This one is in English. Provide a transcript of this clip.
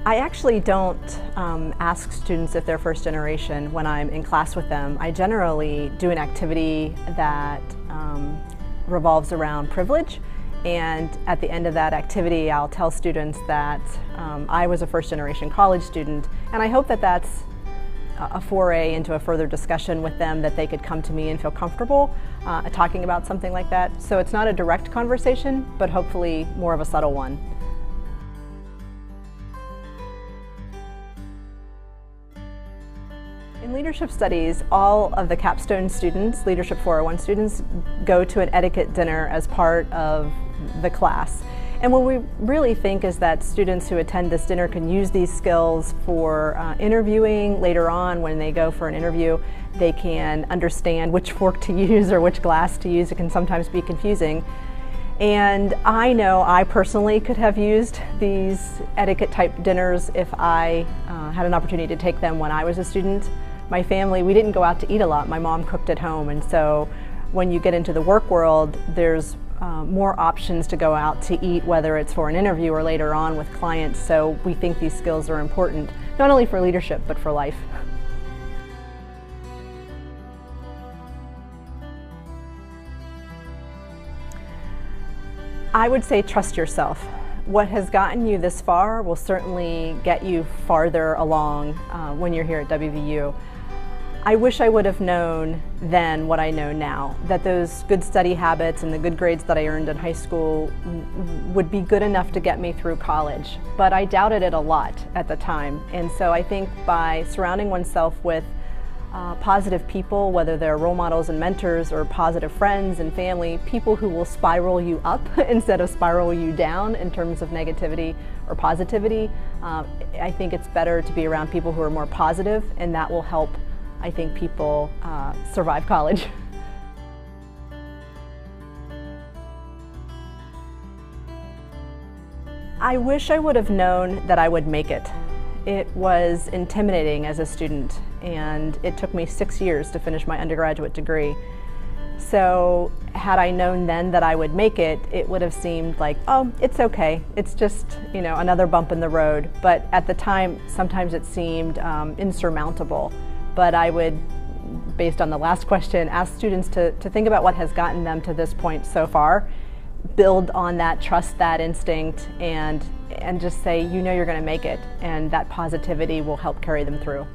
I actually don't ask students if they're first generation when I'm in class with them. I generally do an activity that revolves around privilege, and at the end of that activity I'll tell students that I was a first generation college student, and I hope that that's a foray into a further discussion with them, that they could come to me and feel comfortable talking about something like that. So it's not a direct conversation, but hopefully more of a subtle one. In leadership studies, all of the capstone students, Leadership 401 students, go to an etiquette dinner as part of the class. And what we really think is that students who attend this dinner can use these skills for interviewing later on. When they go for an interview, they can understand which fork to use or which glass to use. It can sometimes be confusing. And I know I personally could have used these etiquette type dinners if I had an opportunity to take them when I was a student. My family, we didn't go out to eat a lot. My mom cooked at home, and so when you get into the work world, there's more options to go out to eat, whether it's for an interview or later on with clients. So we think these skills are important, not only for leadership, but for life. I would say trust yourself. What has gotten you this far will certainly get you farther along when you're here at WVU. I wish I would have known then what I know now, that those good study habits and the good grades that I earned in high school would be good enough to get me through college. But I doubted it a lot at the time, and so I think by surrounding oneself with positive people, whether they're role models and mentors or positive friends and family, people who will spiral you up instead of spiral you down in terms of negativity or positivity, I think it's better to be around people who are more positive, and that will help, I think, people survive college. I wish I would have known that I would make it. It was intimidating as a student, and it took me 6 years to finish my undergraduate degree. So had I known then that I would make it, it would have seemed like, oh, it's okay. It's just, you know, another bump in the road. But at the time, sometimes it seemed insurmountable. But I would, based on the last question, ask students to think about what has gotten them to this point so far, build on that, trust that instinct, and just say, you know, you're going to make it, and that positivity will help carry them through.